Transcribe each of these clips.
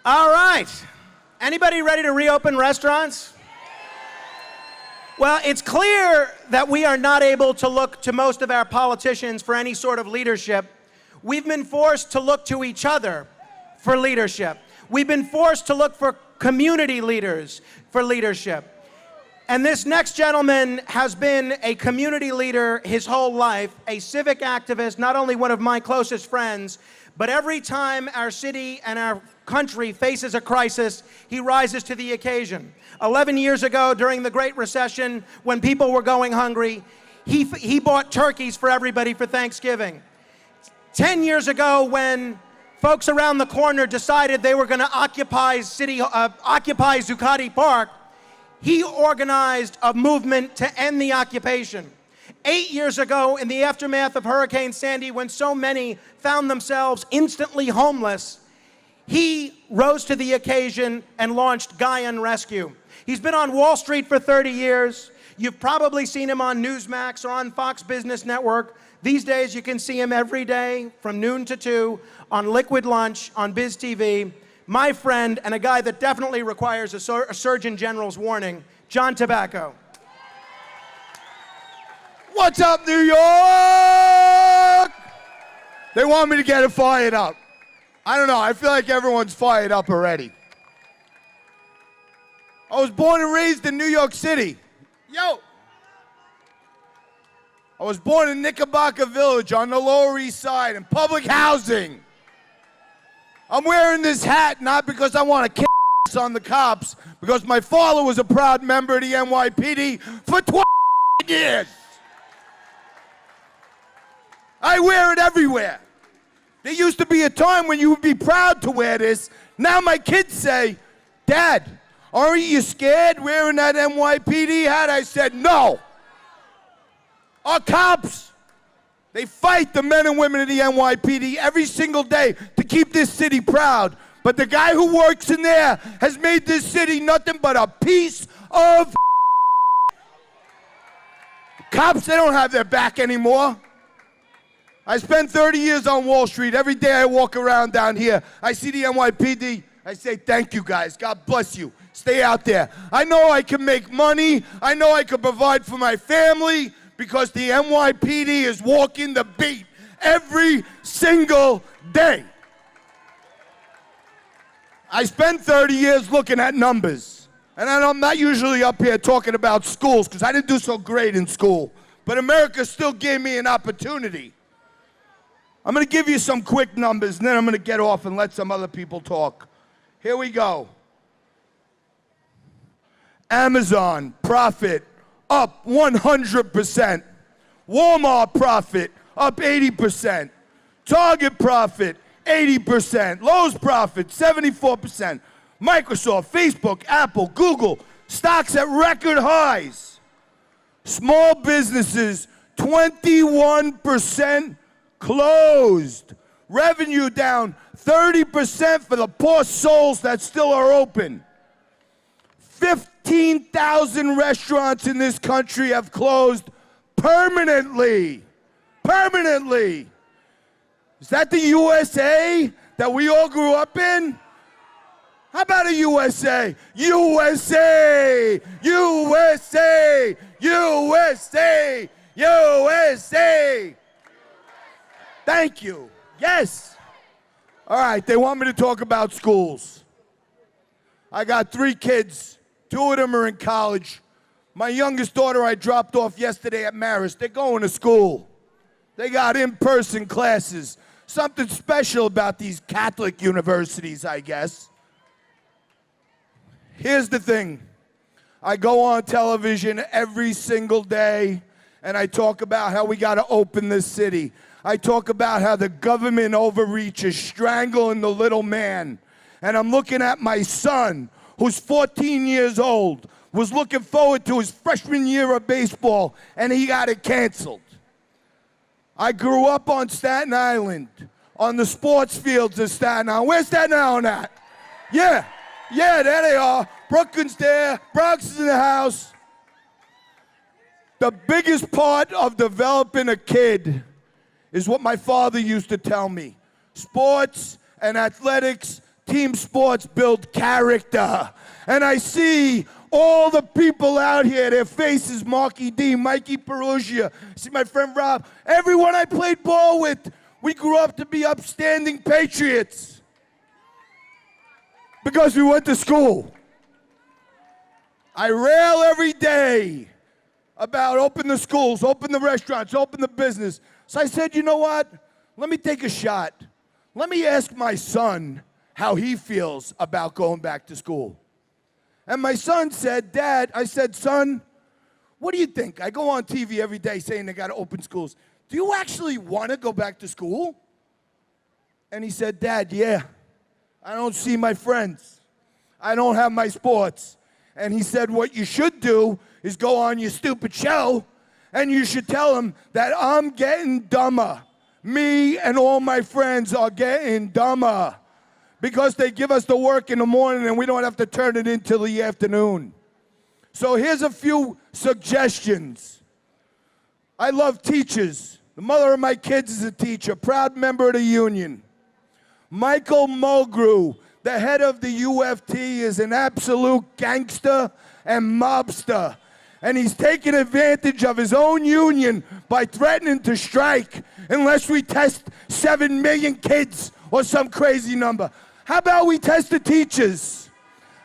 All right. Anybody ready to reopen restaurants? Well, it's clear that we are not able to look to most of our politicians for any sort of leadership. We've been forced to look to each other for leadership. We've been forced to look for community leaders for leadership. And this next gentleman has been a community leader his whole life, a civic activist, not only one of my closest friends, but every time our city and our country faces a crisis, he rises to the occasion. 11 years ago, during the Great Recession, when people were going hungry, he bought turkeys for everybody for Thanksgiving. 10 years ago, when folks around the corner decided they were going to occupy Zuccotti Park, he organized a movement to end the occupation. 8 years ago, in the aftermath of Hurricane Sandy, when so many found themselves instantly homeless, he rose to the occasion and launched Guyan Rescue. He's been on Wall Street for 30 years. You've probably seen him on Newsmax or on Fox Business Network. These days, you can see him every day from noon to 2 on Liquid Lunch on Biz TV. My friend, and a guy that definitely requires a Surgeon General's warning, John Tabacco. What's up, New York? They want me to get it fired up. I don't know, I feel like everyone's fired up already. I was born and raised in New York City. Yo! I was born in Knickerbocker Village on the Lower East Side in public housing. I'm wearing this hat not because I want to kick on the cops, because my father was a proud member of the NYPD for 20 years. I wear it everywhere. There used to be a time when you would be proud to wear this. Now my kids say, Dad, aren't you scared wearing that NYPD hat? I said, no. Our cops, they fight the men and women of the NYPD every single day to keep this city proud. But the guy who works in there has made this city nothing but a piece of cops, they don't have their back anymore. I spent 30 years on Wall Street. Every day I walk around down here, I see the NYPD. I say, thank you guys. God bless you. Stay out there. I know I can make money. I know I can provide for my family because the NYPD is walking the beat every single day. I spent 30 years looking at numbers. And I'm not usually up here talking about schools because I didn't do so great in school. But America still gave me an opportunity. I'm going to give you some quick numbers, and then I'm going to get off and let some other people talk. Here we go. Amazon profit up 100%. Walmart profit up 80%. Target profit 80%. Lowe's profit 74%. Microsoft, Facebook, Apple, Google, stocks at record highs. Small businesses 21% closed. Revenue down 30% for the poor souls that still are open. 15,000 restaurants in this country have closed permanently. Permanently. Is that the USA that we all grew up in? How about a USA? USA! USA! USA! USA! Thank you. Yes. All right, they want me to talk about schools. I got 3 kids. 2 of them are in college. My youngest daughter I dropped off yesterday at Marist. They're going to school. They got in-person classes. Something special about these Catholic universities, I guess. Here's the thing. I go on television every single day, and I talk about how we got to open this city. I talk about how the government overreach is strangling the little man. And I'm looking at my son, who's 14 years old, was looking forward to his freshman year of baseball, and he got it canceled. I grew up on Staten Island, on the sports fields of Staten Island. Where's Staten Island at? Yeah, there they are. Brooklyn's there, Bronx is in the house. The biggest part of developing a kid is what my father used to tell me. Sports and athletics team sports build character. And I see all the people out here, their faces, Marky D, Mikey Perugia, see my friend Rob, everyone I played ball with, we grew up to be upstanding patriots because we went to school. I rail every day about open the schools, open the restaurants, open the business. So I said, you know what? Let me take a shot. Let me ask my son how he feels about going back to school. And my son said, Dad, I said, son, what do you think? I go on TV every day saying they got to open schools. Do you actually want to go back to school? And he said, Dad, yeah. I don't see my friends. I don't have my sports. And he said, what you should do is go on your stupid show and you should tell them that I'm getting dumber. Me and all my friends are getting dumber because they give us the work in the morning and we don't have to turn it in till the afternoon. So here's a few suggestions. I love teachers. The mother of my kids is a teacher, proud member of the union. Michael Mulgrew, the head of the UFT, is an absolute gangster and mobster. And he's taking advantage of his own union by threatening to strike unless we test 7 million kids or some crazy number. How about we test the teachers?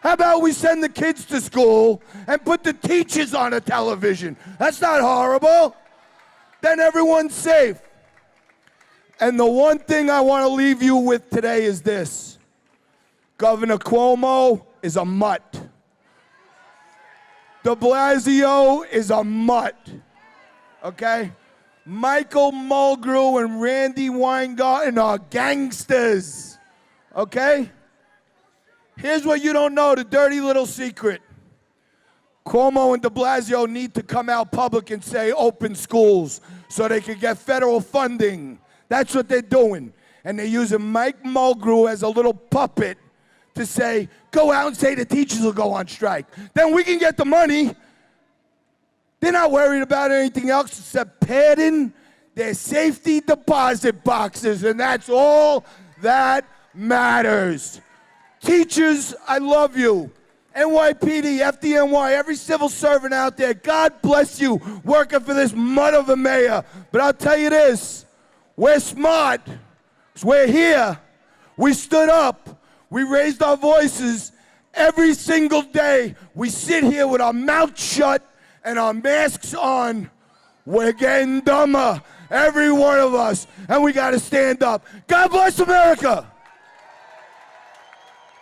How about we send the kids to school and put the teachers on a television? That's not horrible. Then everyone's safe. And the one thing I want to leave you with today is this. Governor Cuomo is a mutt. De Blasio is a mutt. Okay? Michael Mulgrew and Randy Weingarten are gangsters. Okay? Here's what you don't know, the dirty little secret. Cuomo and de Blasio need to come out public and say open schools so they can get federal funding. That's what they're doing. And they're using Mike Mulgrew as a little puppet to say, go out and say the teachers will go on strike. Then we can get the money. They're not worried about anything else except padding their safety deposit boxes, and that's all that matters. Teachers, I love you. NYPD, FDNY, every civil servant out there, God bless you working for this mud of a mayor. But I'll tell you this, we're smart. We're here. We stood up. We raised our voices every single day. We sit here with our mouth shut and our masks on. We're getting dumber, every one of us, and we got to stand up. God bless America.